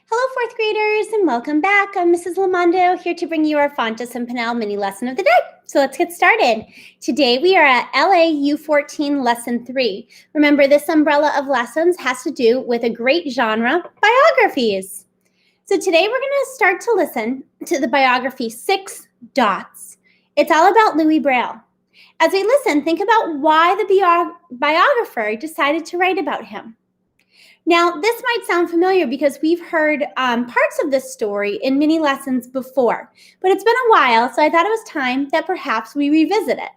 Hello, fourth graders, and welcome back. I'm Mrs. Lamondo, here to bring you our Fontes and Pinnell mini lesson of the day. So let's get started. Today we are at LA U14 Lesson 3. Remember, this umbrella of lessons has to do with a great genre, biographies. So today we're going to start to listen to the biography 6 Dots. It's all about Louis Braille. As we listen, think about why the biographer decided to write about him. Now, this might sound familiar because we've heard parts of this story in mini lessons before, but it's been a while, so I thought it was time that perhaps we revisit it.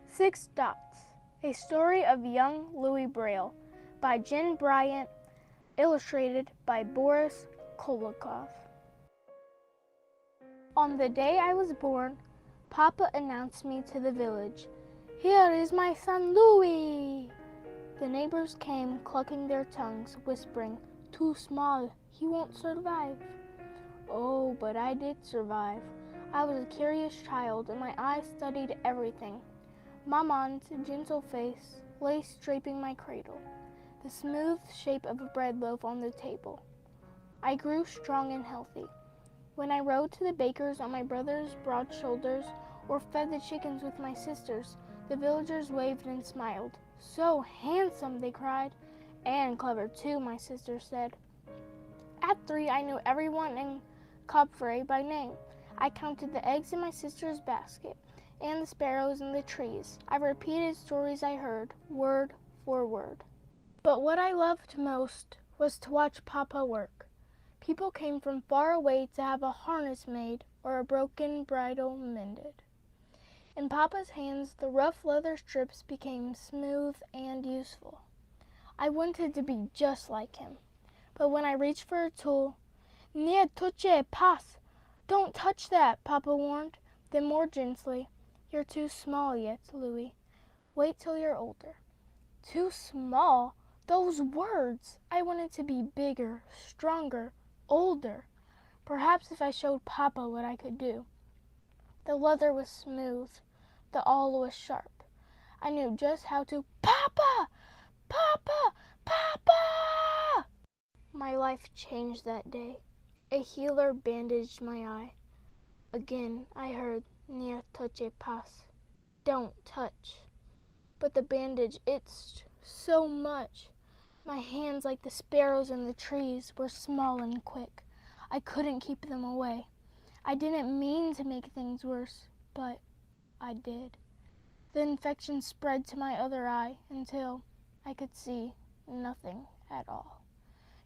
Six Dots, a story of young Louis Braille, by Jen Bryant, illustrated by Boris Kolokov. On the day I was born, Papa announced me to the village. "Here is my son Louis!" The neighbors came, clucking their tongues, whispering, "Too small, he won't survive." Oh, but I did survive. I was a curious child, and my eyes studied everything. Maman's gentle face lay draping my cradle, the smooth shape of a bread loaf on the table. I grew strong and healthy. When I rode to the baker's on my brother's broad shoulders, or fed the chickens with my sisters, the villagers waved and smiled. "So handsome," they cried. "And clever too," my sister said. At 3, I knew everyone in Copfrey by name. I counted the eggs in my sister's basket and the sparrows in the trees. I repeated stories I heard, word for word. But what I loved most was to watch Papa work. People came from far away to have a harness made or a broken bridle mended. In Papa's hands, the rough leather strips became smooth and useful. I wanted to be just like him. But when I reached for a tool, "Nie touche, pas! Don't touch that," Papa warned. Then more gently, "You're too small yet, Louis. Wait till you're older." Too small? Those words! I wanted to be bigger, stronger, older. Perhaps if I showed Papa what I could do. The leather was smooth. The awl was sharp. I knew just how to "Papa! Papa! Papa!" My life changed that day. A healer bandaged my eye. Again I heard "Nie touche, pas." Don't touch. But the bandage itched so much. My hands, like the sparrows in the trees, were small and quick. I couldn't keep them away. I didn't mean to make things worse, but I did. The infection spread to my other eye until I could see nothing at all.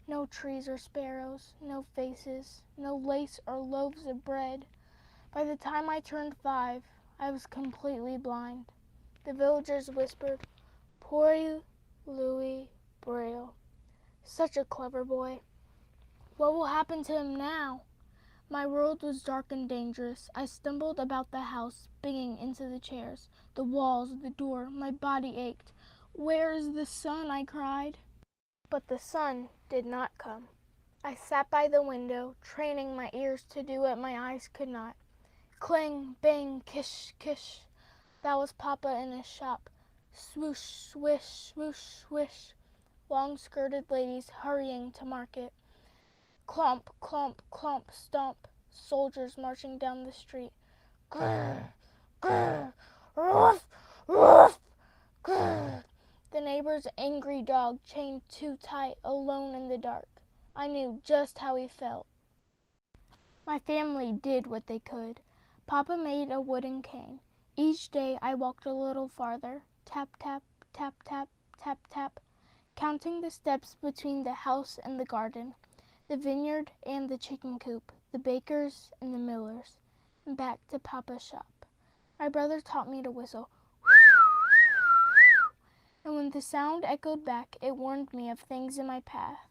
No trees or sparrows, no faces, no lace or loaves of bread. By the time I turned 5, I was completely blind. The villagers whispered, "Poor Louis Braille. Such a clever boy. What will happen to him now?" My world was dark and dangerous. I stumbled about the house, banging into the chairs, the walls, the door. My body ached. "Where is the sun?" I cried. But the sun did not come. I sat by the window, training my ears to do what my eyes could not. Clang, bang, kish, kish. That was Papa in his shop. Swoosh, swish, swoosh, swish. Long-skirted ladies hurrying to market. Clomp, clomp, clomp, stomp. Soldiers marching down the street. Grrr, grrr, roof, roof, grrr. The neighbor's angry dog chained too tight, alone in the dark. I knew just how he felt. My family did what they could. Papa made a wooden cane. Each day I walked a little farther. Tap, tap, tap, tap, tap, tap. Counting the steps between the house and the garden, the vineyard and the chicken coop, the baker's and the miller's, and back to Papa's shop. My brother taught me to whistle, and when the sound echoed back, it warned me of things in my path.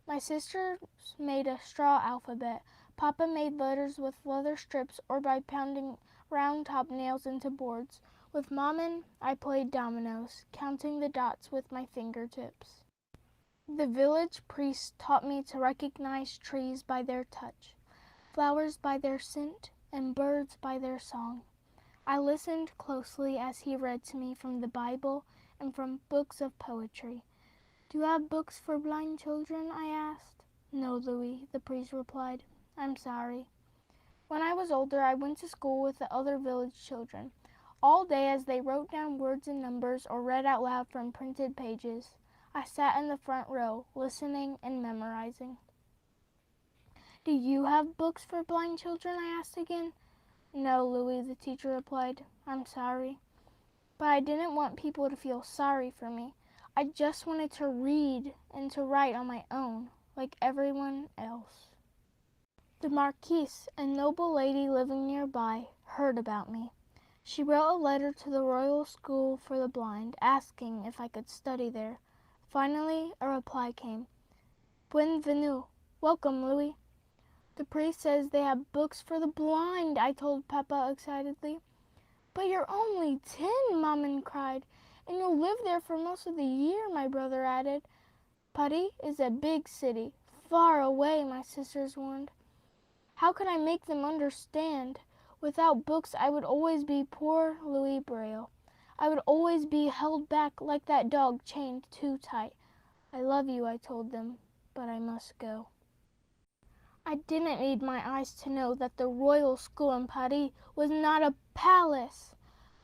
My sisters made a straw alphabet. Papa made letters with leather strips or by pounding round-top nails into boards. With Maman, I played dominoes, counting the dots with my fingertips. The village priest taught me to recognize trees by their touch, flowers by their scent, and birds by their song. I listened closely as he read to me from the Bible and from books of poetry. "Do you have books for blind children?" I asked. "No, Louis," the priest replied. "I'm sorry." When I was older, I went to school with the other village children. All day as they wrote down words and numbers or read out loud from printed pages, I sat in the front row, listening and memorizing. "Do you have books for blind children?" I asked again. "No, Louis," the teacher replied. "I'm sorry." But I didn't want people to feel sorry for me. I just wanted to read and to write on my own, like everyone else. The Marquise, a noble lady living nearby, heard about me. She wrote a letter to the Royal School for the Blind, asking if I could study there. Finally, a reply came. "Bienvenue. Welcome, Louis." "The priest says they have books for the blind," I told Peppa excitedly. "But you're only 10, Maman cried. "And you'll live there for most of the year," my brother added. "Paris is a big city, far away," my sisters warned. How could I make them understand? Without books, I would always be poor Louis Braille. I would always be held back like that dog chained too tight. "I love you," I told them, "but I must go." I didn't need my eyes to know that the Royal School in Paris was not a palace.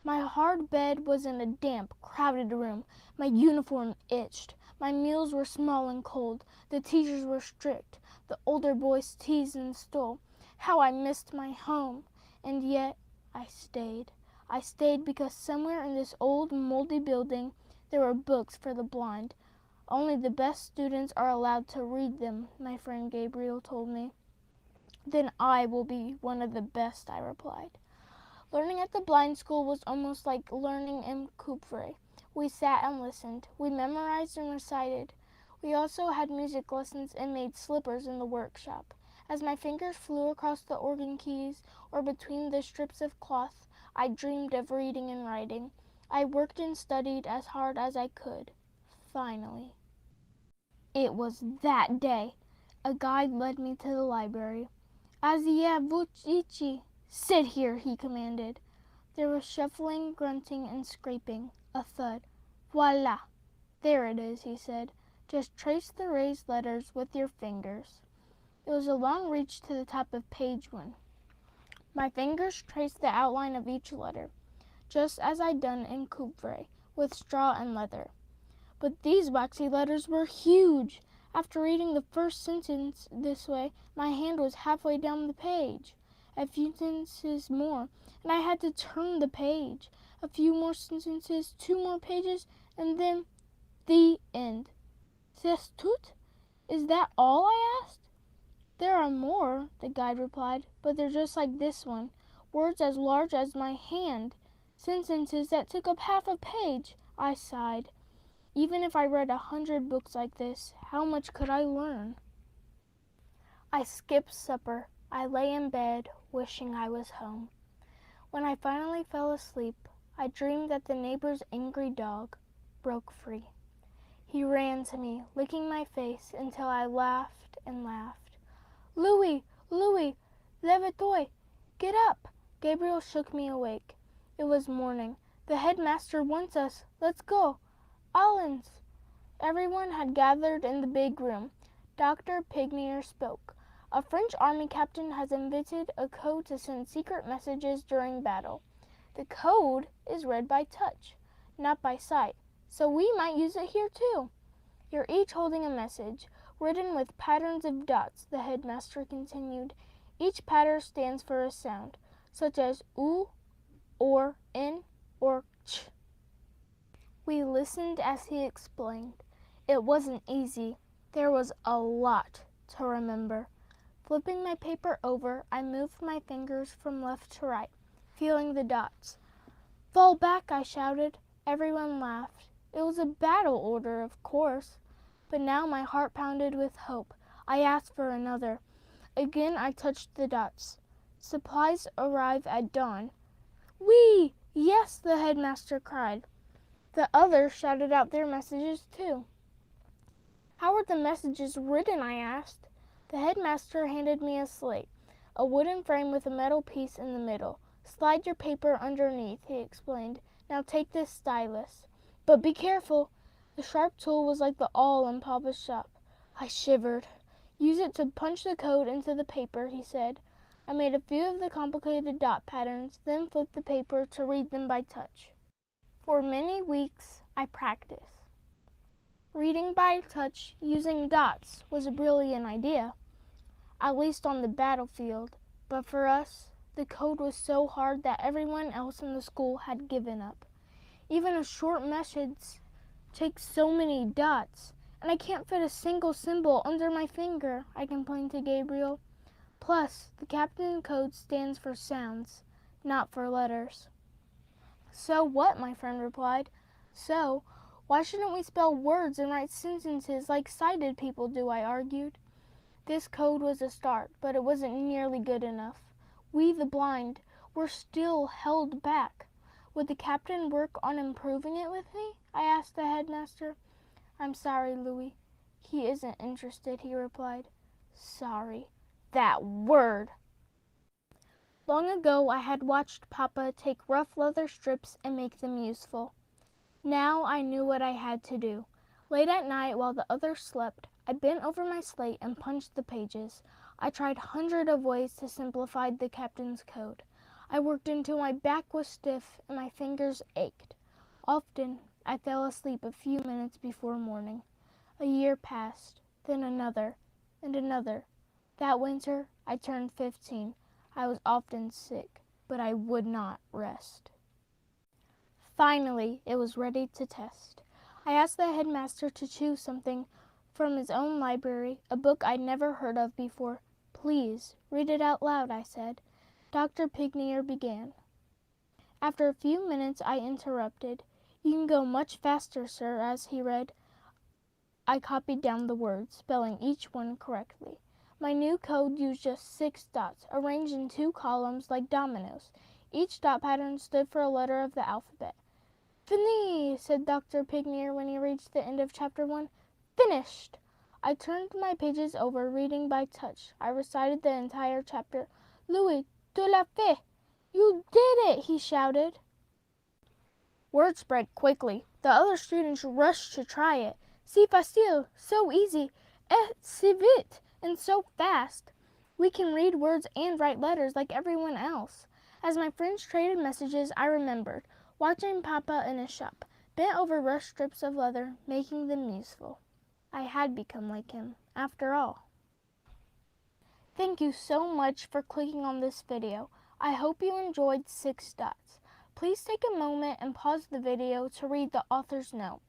My hard bed was in a damp, crowded room. My uniform itched. My meals were small and cold. The teachers were strict. The older boys teased and stole. How I missed my home! And yet I stayed. I stayed because somewhere in this old, moldy building there were books for the blind. Only the best students are allowed to read them, my friend Gabriel told me. "Then I will be one of the best," I replied. Learning at the blind school was almost like learning in Coupvray. We sat and listened. We memorized and recited. We also had music lessons and made slippers in the workshop. As my fingers flew across the organ keys or between the strips of cloth, I dreamed of reading and writing. I worked and studied as hard as I could. Finally. It was that day. A guide led me to the library. "Asiavuchichi, sit here," he commanded. There was shuffling, grunting, and scraping. A thud. "Voila! There it is," he said. "Just trace the raised letters with your fingers." It was a long reach to the top of page 1. My fingers traced the outline of each letter, just as I'd done in Coupvray, with straw and leather. But these waxy letters were huge. After reading the first sentence this way, my hand was halfway down the page. A few sentences more, and I had to turn the page. A few more sentences, 2 more pages, and then the end. "C'est tout? Is that all?" I asked. "There are more," the guide replied, "but they're just like this one. Words as large as my hand. Sentences that took up half a page." I sighed. Even if I read 100 books like this, how much could I learn? I skipped supper. I lay in bed, wishing I was home. When I finally fell asleep, I dreamed that the neighbor's angry dog broke free. He ran to me, licking my face until I laughed and laughed. "Louis, Louis, lève-toi, get up!" Gabriel shook me awake. It was morning. "The headmaster wants us. Let's go. Allons!" Everyone had gathered in the big room. Dr. Pignier spoke. "A French army captain has invented a code to send secret messages during battle. The code is read by touch, not by sight, so we might use it here too. You're each holding a message, written with patterns of dots," the headmaster continued. "Each pattern stands for a sound, such as oo, or in, or ch." We listened as he explained. It wasn't easy. There was a lot to remember. Flipping my paper over, I moved my fingers from left to right, feeling the dots. "Fall back," I shouted. Everyone laughed. It was a battle order, of course. But now my heart pounded with hope. I asked for another. Again I touched the dots. "Supplies arrive at dawn." "Oui! Yes!" the headmaster cried. The others shouted out their messages too. How are the messages written? I asked. The headmaster handed me a slate, a wooden frame with a metal piece in the middle. Slide your paper underneath, he explained. Now take this stylus. But be careful. The sharp tool was like the awl in Papa's shop. I shivered. Use it to punch the code into the paper, he said. I made a few of the complicated dot patterns, then flipped the paper to read them by touch. For many weeks, I practiced. Reading by touch using dots was a brilliant idea, at least on the battlefield, but for us, the code was so hard that everyone else in the school had given up. Even a short message takes so many dots, and I can't fit a single symbol under my finger, I complained to Gabriel. Plus, the captain code stands for sounds, not for letters. So what, my friend replied. So, why shouldn't we spell words and write sentences like sighted people do, I argued. This code was a start, but it wasn't nearly good enough. We, the blind, were still held back. Would the captain work on improving it with me? I asked the headmaster. I'm sorry, Louis. He isn't interested, he replied. Sorry. That word! Long ago, I had watched Papa take rough leather strips and make them useful. Now I knew what I had to do. Late at night, while the others slept, I bent over my slate and punched the pages. I tried hundreds of ways to simplify the captain's code. I worked until my back was stiff and my fingers ached. Often, I fell asleep a few minutes before morning. A year passed, then another, and another. That winter, I turned 15. I was often sick, but I would not rest. Finally, it was ready to test. I asked the headmaster to choose something from his own library, a book I'd never heard of before. Please, read it out loud, I said. Dr. Pignier began. After a few minutes, I interrupted. You can go much faster, sir, as he read. I copied down the words, spelling each one correctly. My new code used just 6 dots, arranged in 2 columns like dominoes. Each dot pattern stood for a letter of the alphabet. Fini, said Dr. Pignier when he reached the end of chapter 1. Finished! I turned my pages over, reading by touch. I recited the entire chapter. Louis, tu l'as fait! You did it, he shouted. Word spread quickly. The other students rushed to try it. Si facile, so easy, et si vite, and so fast. We can read words and write letters like everyone else. As my friends traded messages, I remembered, watching Papa in his shop, bent over rough strips of leather, making them useful. I had become like him, after all. Thank you so much for clicking on this video. I hope you enjoyed 6 dots. Please take a moment and pause the video to read the author's note.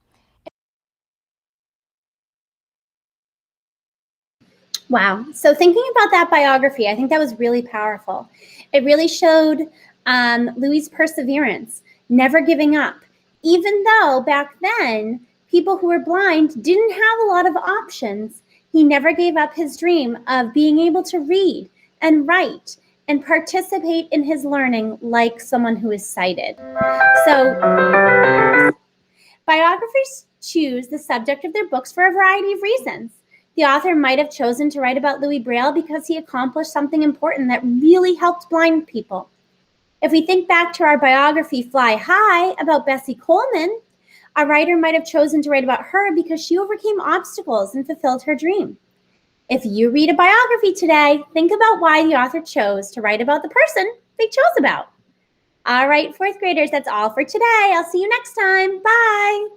Wow. So thinking about that biography, I think that was really powerful. It really showed Louis' perseverance, never giving up, even though back then people who were blind didn't have a lot of options. He never gave up his dream of being able to read and write and participate in his learning like someone who is sighted. So biographers choose the subject of their books for a variety of reasons. The author might have chosen to write about Louis Braille because he accomplished something important that really helped blind people. If we think back to our biography, Fly High, about Bessie Coleman, a writer might have chosen to write about her because she overcame obstacles and fulfilled her dream. If you read a biography today, think about why the author chose to write about the person they chose about. All right, 4th graders, that's all for today. I'll see you next time. Bye.